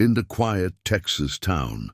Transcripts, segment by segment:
In the quiet Texas town,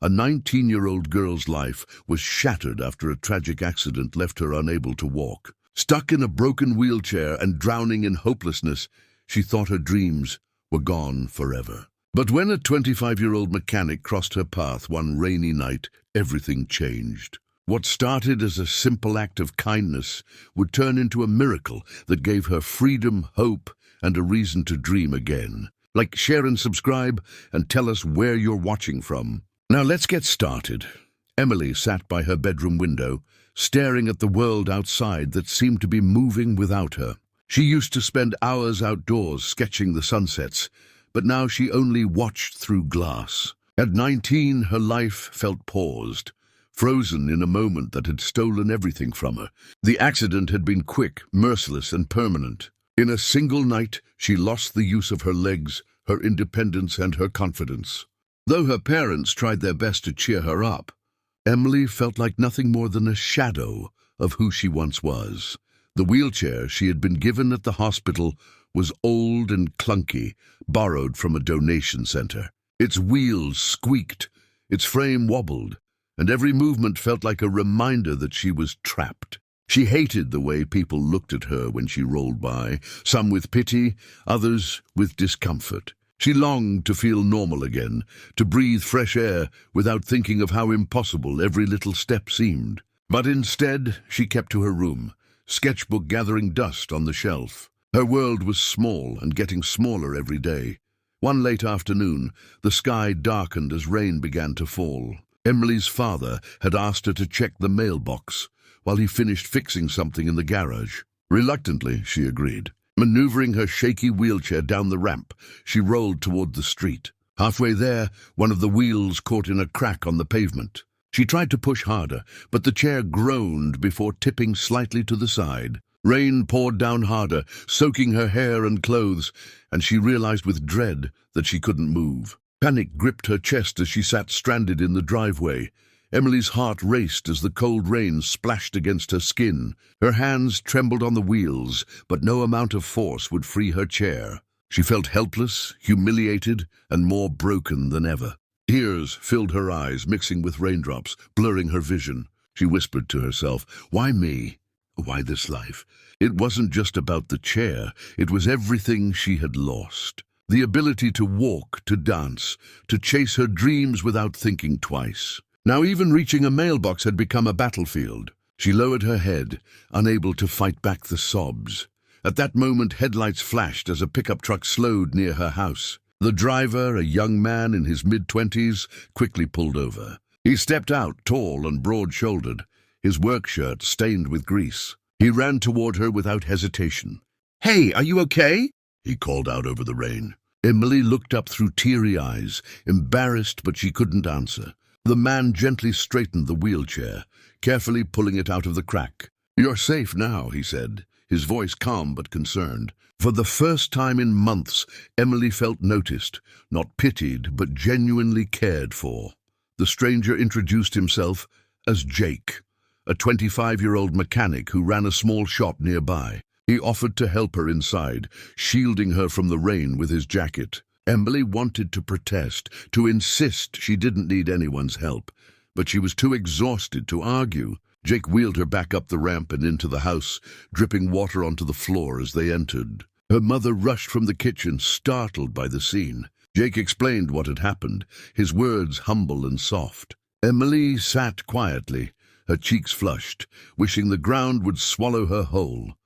a 19-year-old girl's life was shattered after a tragic accident left her unable to walk. Stuck in a broken wheelchair and drowning in hopelessness, she thought her dreams were gone forever. But when a 25-year-old mechanic crossed her path one rainy night, everything changed. What started as a simple act of kindness would turn into a miracle that gave her freedom, hope, and a reason to dream again. Like, share and subscribe, and tell us where you're watching from. Now let's get started. Emily sat by her bedroom window, staring at the world outside that seemed to be moving without her. She used to spend hours outdoors sketching the sunsets, but now she only watched through glass. At 19, her life felt paused, frozen in a moment that had stolen everything from her. The accident had been quick, merciless, and permanent. In a single night, she lost the use of her legs, her independence, and her confidence. Though her parents tried their best to cheer her up, Emily felt like nothing more than a shadow of who she once was. The wheelchair she had been given at the hospital was old and clunky, borrowed from a donation center. Its wheels squeaked, its frame wobbled, and every movement felt like a reminder that she was trapped. She hated the way people looked at her when she rolled by, some with pity, others with discomfort. She longed to feel normal again, to breathe fresh air without thinking of how impossible every little step seemed. But instead, she kept to her room, sketchbook gathering dust on the shelf. Her world was small and getting smaller every day. One late afternoon, the sky darkened as rain began to fall. Emily's father had asked her to check the mailbox while he finished fixing something in the garage. Reluctantly, she agreed. Maneuvering her shaky wheelchair down the ramp, she rolled toward the street. Halfway there, one of the wheels caught in a crack on the pavement. She tried to push harder, but the chair groaned before tipping slightly to the side. Rain poured down harder, soaking her hair and clothes, and she realized with dread that she couldn't move. Panic gripped her chest as she sat stranded in the driveway. Emily's heart raced as the cold rain splashed against her skin. Her hands trembled on the wheels, but no amount of force would free her chair. She felt helpless, humiliated, and more broken than ever. Tears filled her eyes, mixing with raindrops, blurring her vision. She whispered to herself, "Why me? Why this life?" It wasn't just about the chair, it was everything she had lost. The ability to walk, to dance, to chase her dreams without thinking twice. Now even reaching a mailbox had become a battlefield. She lowered her head, unable to fight back the sobs. At that moment, headlights flashed as a pickup truck slowed near her house. The driver, a young man in his mid-20s, quickly pulled over. He stepped out, tall and broad-shouldered, his work shirt stained with grease. He ran toward her without hesitation. "Hey, are you okay?" he called out over the rain. Emily looked up through teary eyes, embarrassed, but she couldn't answer. The man gently straightened the wheelchair, carefully pulling it out of the crack. "You're safe now," he said, his voice calm but concerned. For the first time in months, Emily felt noticed, not pitied, but genuinely cared for. The stranger introduced himself as Jake, a 25-year-old mechanic who ran a small shop nearby. He offered to help her inside, shielding her from the rain with his jacket. Emily wanted to protest, to insist she didn't need anyone's help, but she was too exhausted to argue. Jake wheeled her back up the ramp and into the house, dripping water onto the floor as they entered. Her mother rushed from the kitchen, startled by the scene. Jake explained what had happened, his words humble and soft. Emily sat quietly, her cheeks flushed, wishing the ground would swallow her whole.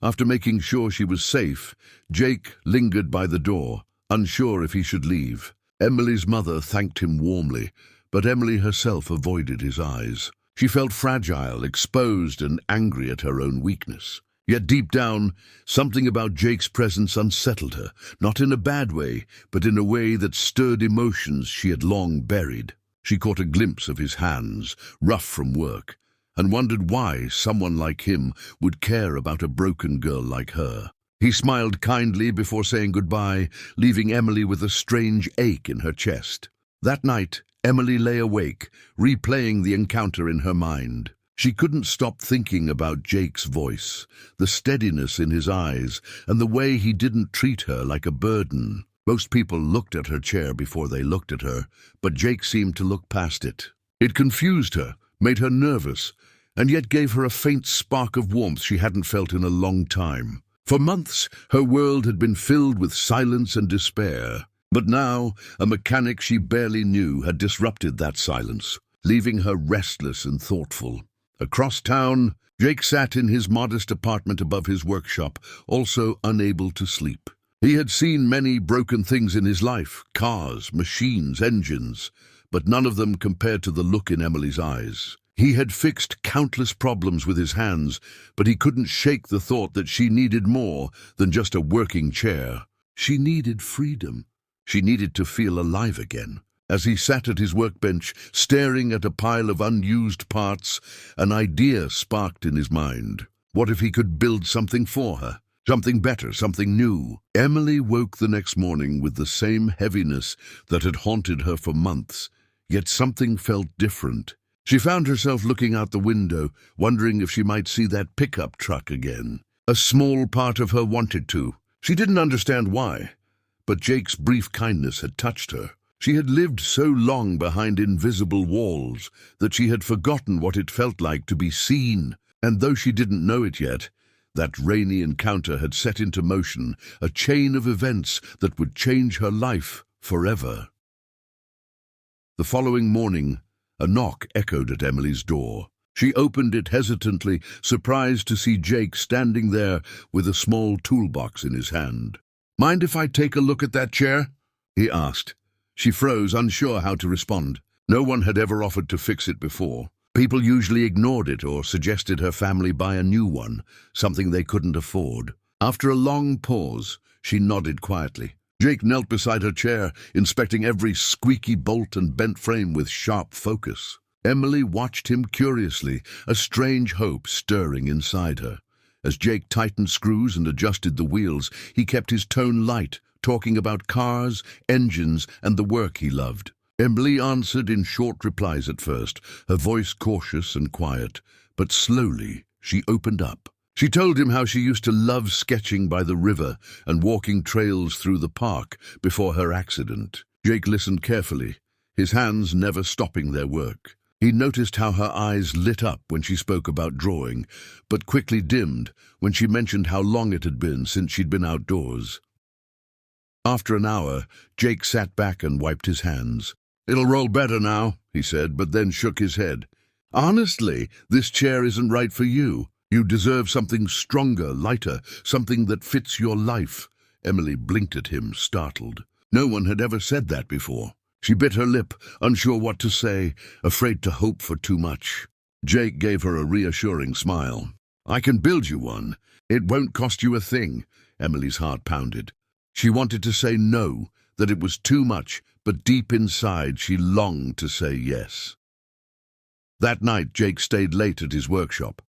After making sure she was safe, Jake lingered by the door, unsure if he should leave. Emily's mother thanked him warmly, but Emily herself avoided his eyes. She felt fragile, exposed, and angry at her own weakness. Yet deep down, something about Jake's presence unsettled her, not in a bad way, but in a way that stirred emotions she had long buried. She caught a glimpse of his hands, rough from work, and wondered why someone like him would care about a broken girl like her. He smiled kindly before saying goodbye, leaving Emily with a strange ache in her chest. That night, Emily lay awake, replaying the encounter in her mind. She couldn't stop thinking about Jake's voice, the steadiness in his eyes, and the way he didn't treat her like a burden. Most people looked at her chair before they looked at her, but Jake seemed to look past it. It confused her, made her nervous, and yet gave her a faint spark of warmth she hadn't felt in a long time. For months, her world had been filled with silence and despair. But now, a mechanic she barely knew had disrupted that silence, leaving her restless and thoughtful. Across town, Jake sat in his modest apartment above his workshop, also unable to sleep. He had seen many broken things in his life, cars, machines, engines, but none of them compared to the look in Emily's eyes. He had fixed countless problems with his hands, but he couldn't shake the thought that she needed more than just a working chair. She needed freedom. She needed to feel alive again. As he sat at his workbench, staring at a pile of unused parts, an idea sparked in his mind. What if he could build something for her? Something better, something new. Emily woke the next morning with the same heaviness that had haunted her for months, yet something felt different. She found herself looking out the window, wondering if she might see that pickup truck again. A small part of her wanted to. She didn't understand why, but Jake's brief kindness had touched her. She had lived so long behind invisible walls that she had forgotten what it felt like to be seen, and though she didn't know it yet, that rainy encounter had set into motion a chain of events that would change her life forever. The following morning, a knock echoed at Emily's door. She opened it hesitantly, surprised to see Jake standing there with a small toolbox in his hand. "Mind if I take a look at that chair?" he asked. She froze, unsure how to respond. No one had ever offered to fix it before. People usually ignored it or suggested her family buy a new one, something they couldn't afford. After a long pause, she nodded quietly. Jake knelt beside her chair, inspecting every squeaky bolt and bent frame with sharp focus. Emily watched him curiously, a strange hope stirring inside her. As Jake tightened screws and adjusted the wheels, he kept his tone light, talking about cars, engines, and the work he loved. Emily answered in short replies at first, her voice cautious and quiet, but slowly she opened up. She told him how she used to love sketching by the river and walking trails through the park before her accident. Jake listened carefully, his hands never stopping their work. He noticed how her eyes lit up when she spoke about drawing, but quickly dimmed when she mentioned how long it had been since she'd been outdoors. After an hour, Jake sat back and wiped his hands. "It'll roll better now," he said, but then shook his head. "Honestly, this chair isn't right for you. You deserve something stronger, lighter, something that fits your life." Emily blinked at him, startled. No one had ever said that before. She bit her lip, unsure what to say, afraid to hope for too much. Jake gave her a reassuring smile. "I can build you one. It won't cost you a thing." Emily's heart pounded. She wanted to say no, that it was too much, but deep inside she longed to say yes. That night Jake stayed late at his workshop.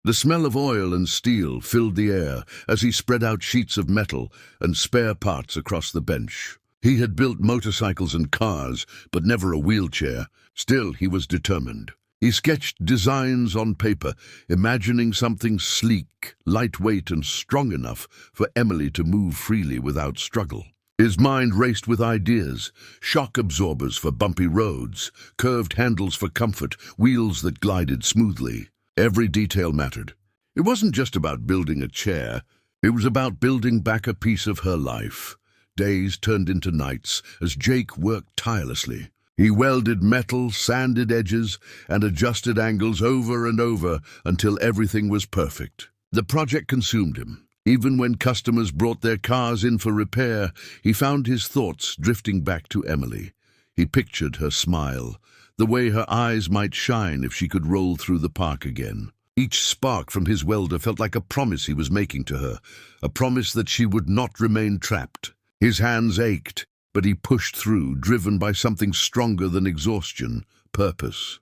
The smell of oil and steel filled the air as he spread out sheets of metal and spare parts across the bench. He had built motorcycles and cars, but never a wheelchair. Still, he was determined. He sketched designs on paper, imagining something sleek, lightweight, and strong enough for Emily to move freely without struggle. His mind raced with ideas: shock absorbers for bumpy roads, curved handles for comfort, wheels that glided smoothly. Every detail mattered. It wasn't just about building a chair. It was about building back a piece of her life. Days turned into nights as Jake worked tirelessly. He welded metal, sanded edges, and adjusted angles over and over until everything was perfect. The project consumed him. Even when customers brought their cars in for repair, he found his thoughts drifting back to Emily. He pictured her smile, the way her eyes might shine if she could roll through the park again. Each spark from his welder felt like a promise he was making to her, a promise that she would not remain trapped. His hands ached, but he pushed through, driven by something stronger than exhaustion: purpose.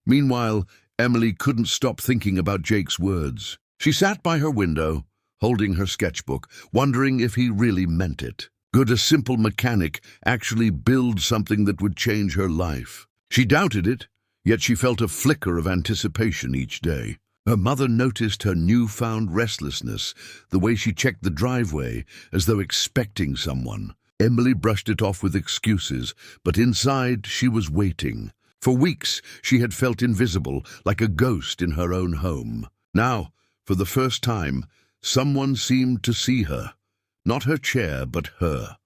Meanwhile, Emily couldn't stop thinking about Jake's words. She sat by her window, holding her sketchbook, wondering if he really meant it. Could a simple mechanic actually build something that would change her life? She doubted it, yet she felt a flicker of anticipation each day. Her mother noticed her newfound restlessness, the way she checked the driveway as though expecting someone. Emily brushed it off with excuses, but inside she was waiting. For weeks she had felt invisible, like a ghost in her own home. Now, for the first time, someone seemed to see her. Not her chair, but her.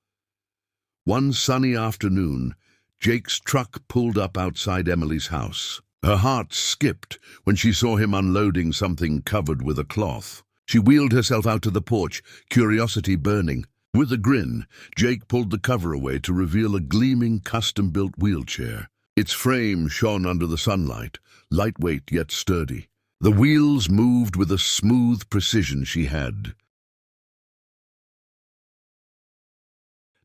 One sunny afternoon, Jake's truck pulled up outside Emily's house. Her heart skipped when she saw him unloading something covered with a cloth. She wheeled herself out to the porch, curiosity burning. With a grin, Jake pulled the cover away to reveal a gleaming custom-built wheelchair. Its frame shone under the sunlight, lightweight yet sturdy. The wheels moved with a smooth precision she had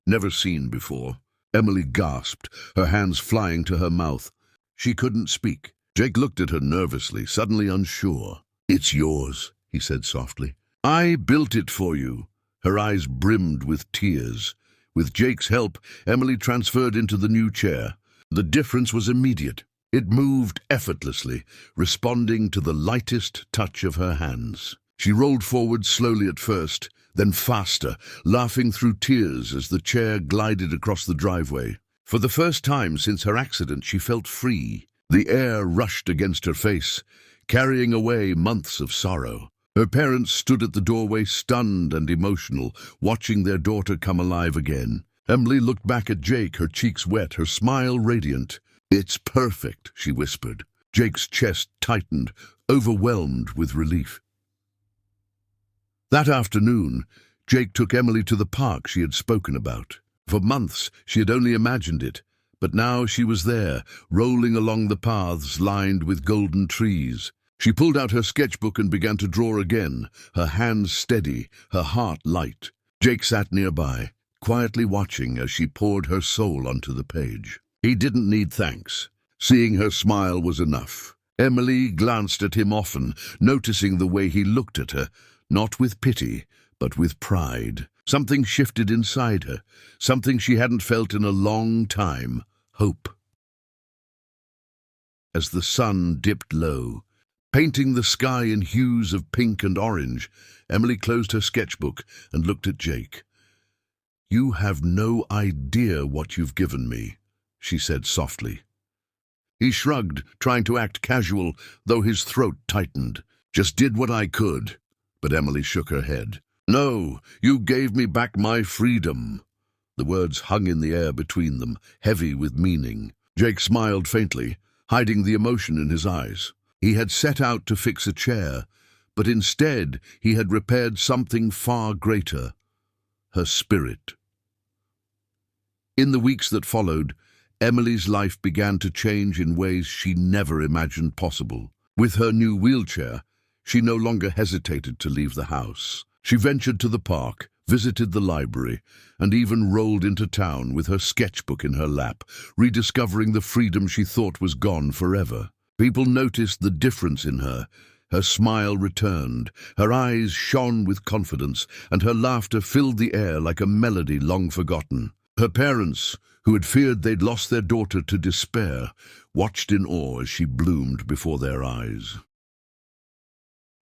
never seen before. Emily gasped, her hands flying to her mouth. She couldn't speak. Jake looked at her nervously, suddenly unsure. "It's yours," he said softly. "I built it for you." Her eyes brimmed with tears. With Jake's help, Emily transferred into the new chair. The difference was immediate. It moved effortlessly, responding to the lightest touch of her hands. She rolled forward slowly at first, then faster, laughing through tears as the chair glided across the driveway. For the first time since her accident, she felt free. The air rushed against her face, carrying away months of sorrow. Her parents stood at the doorway, stunned and emotional, watching their daughter come alive again. Emily looked back at Jake, her cheeks wet, her smile radiant. "It's perfect," she whispered. Jake's chest tightened, overwhelmed with relief. That afternoon, Jake took Emily to the park she had spoken about. For months, she had only imagined it, but now she was there, rolling along the paths lined with golden trees. She pulled out her sketchbook and began to draw again, her hands steady, her heart light. Jake sat nearby, quietly watching as she poured her soul onto the page. He didn't need thanks. Seeing her smile was enough. Emily glanced at him often, noticing the way he looked at her, not with pity, but with pride. Something shifted inside her, something she hadn't felt in a long time: hope. As the sun dipped low, painting the sky in hues of pink and orange, Emily closed her sketchbook and looked at Jake. "You have no idea what you've given me," she said softly. He shrugged, trying to act casual, though his throat tightened. "Just did what I could." But Emily shook her head. "No, you gave me back my freedom." The words hung in the air between them, heavy with meaning. Jake smiled faintly, hiding the emotion in his eyes. He had set out to fix a chair, but instead he had repaired something far greater: her spirit. In the weeks that followed, Emily's life began to change in ways she never imagined possible. With her new wheelchair, she no longer hesitated to leave the house. She ventured to the park, visited the library, and even rolled into town with her sketchbook in her lap, rediscovering the freedom she thought was gone forever. People noticed the difference in her. Her smile returned, her eyes shone with confidence, and her laughter filled the air like a melody long forgotten. Her parents, who had feared they'd lost their daughter to despair, watched in awe as she bloomed before their eyes.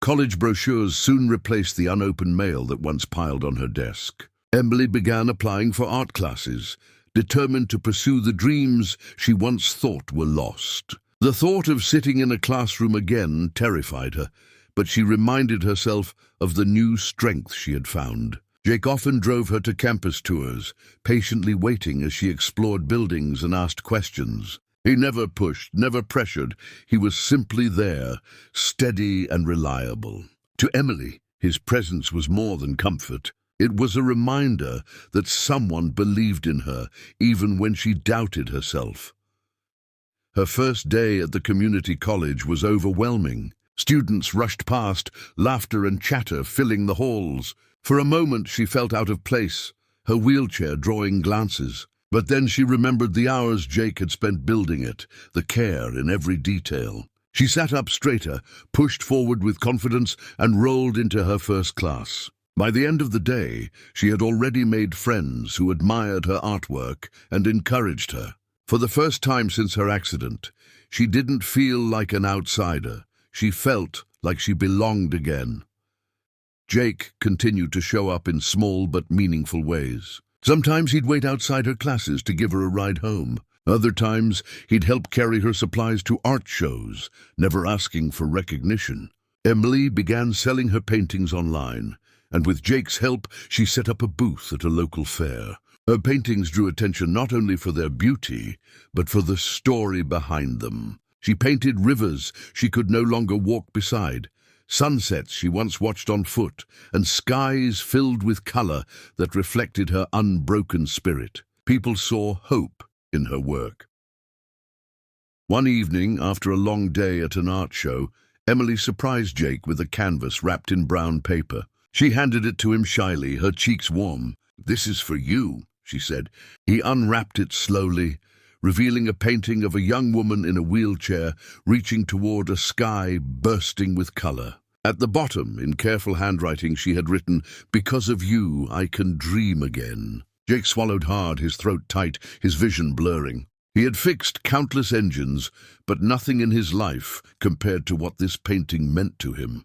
College brochures soon replaced the unopened mail that once piled on her desk. Emily began applying for art classes, determined to pursue the dreams she once thought were lost. The thought of sitting in a classroom again terrified her, but she reminded herself of the new strength she had found. Jake often drove her to campus tours, patiently waiting as she explored buildings and asked questions. He never pushed, never pressured. He was simply there, steady and reliable. To Emily, his presence was more than comfort. It was a reminder that someone believed in her, even when she doubted herself. Her first day at the community college was overwhelming. Students rushed past, laughter and chatter filling the halls. For a moment she felt out of place, her wheelchair drawing glances. But then she remembered the hours Jake had spent building it, the care in every detail. She sat up straighter, pushed forward with confidence, and rolled into her first class. By the end of the day, she had already made friends who admired her artwork and encouraged her. For the first time since her accident, she didn't feel like an outsider. She felt like she belonged again. Jake continued to show up in small but meaningful ways. Sometimes he'd wait outside her classes to give her a ride home. Other times, he'd help carry her supplies to art shows, never asking for recognition. Emily began selling her paintings online, and with Jake's help, she set up a booth at a local fair. Her paintings drew attention not only for their beauty, but for the story behind them. She painted rivers she could no longer walk beside, sunsets she once watched on foot, and skies filled with color that reflected her unbroken spirit. People saw hope in her work. One evening, after a long day at an art show, Emily surprised Jake with a canvas wrapped in brown paper. She handed it to him shyly, her cheeks warm. "This is for you," she said. He unwrapped it slowly, revealing a painting of a young woman in a wheelchair reaching toward a sky bursting with color. At the bottom, in careful handwriting, she had written, "Because of you, I can dream again." Jake swallowed hard, his throat tight, his vision blurring. He had fixed countless engines, but nothing in his life compared to what this painting meant to him.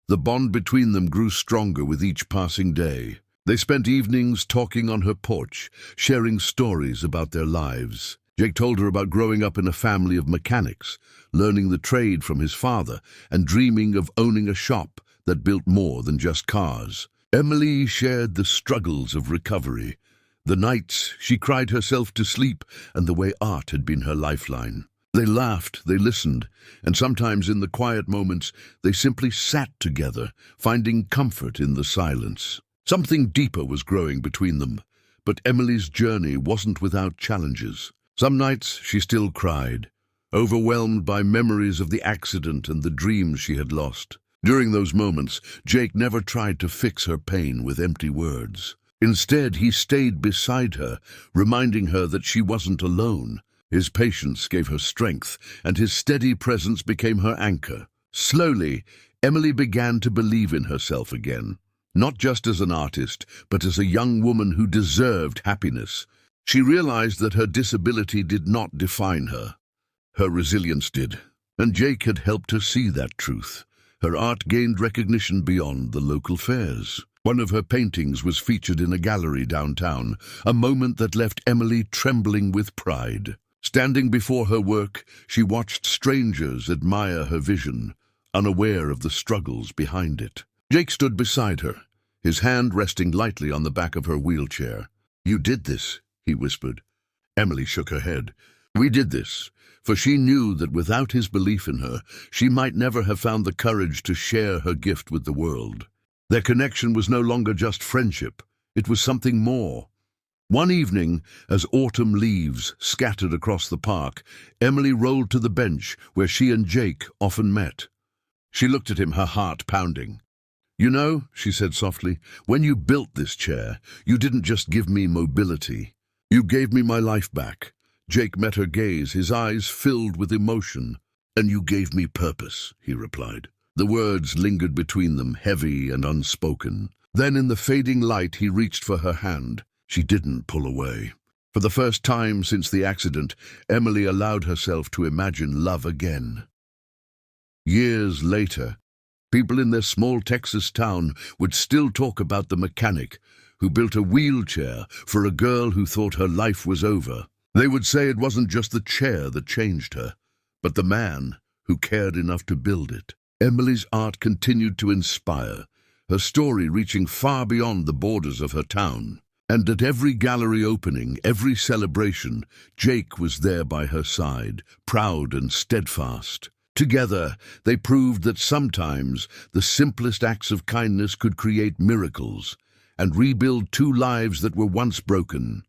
The bond between them grew stronger with each passing day. They spent evenings talking on her porch, sharing stories about their lives. Jake told her about growing up in a family of mechanics, learning the trade from his father, and dreaming of owning a shop that built more than just cars. Emily shared the struggles of recovery, the nights she cried herself to sleep, and the way art had been her lifeline. They laughed, they listened, and sometimes in the quiet moments they simply sat together, finding comfort in the silence. Something deeper was growing between them, but Emily's journey wasn't without challenges. Some nights she still cried, overwhelmed by memories of the accident and the dreams she had lost. During those moments, Jake never tried to fix her pain with empty words. Instead, he stayed beside her, reminding her that she wasn't alone. His patience gave her strength, and his steady presence became her anchor. Slowly, Emily began to believe in herself again, not just as an artist, but as a young woman who deserved happiness. She realized that her disability did not define her. Her resilience did, and Jake had helped her see that truth. Her art gained recognition beyond the local fairs. One of her paintings was featured in a gallery downtown, a moment that left Emily trembling with pride. Standing before her work, she watched strangers admire her vision, unaware of the struggles behind it. Jake stood beside her, his hand resting lightly on the back of her wheelchair. "You did this," he whispered. Emily shook her head. "We did this," for she knew that without his belief in her, she might never have found the courage to share her gift with the world. Their connection was no longer just friendship. It was something more. One evening, as autumn leaves scattered across the park, Emily rolled to the bench where she and Jake often met. She looked at him, her heart pounding. "You know," she said softly, "when you built this chair, you didn't just give me mobility. You gave me my life back." Jake met her gaze, his eyes filled with emotion. "And you gave me purpose," he replied. The words lingered between them, heavy and unspoken. Then in the fading light he reached for her hand. She didn't pull away. For the first time since the accident, Emily allowed herself to imagine love again. Years later, people in their small Texas town would still talk about the mechanic who built a wheelchair for a girl who thought her life was over. They would say it wasn't just the chair that changed her, but the man who cared enough to build it. Emily's art continued to inspire, her story reaching far beyond the borders of her town. And at every gallery opening, every celebration, Jake was there by her side, proud and steadfast. Together, they proved that sometimes the simplest acts of kindness could create miracles and rebuild two lives that were once broken.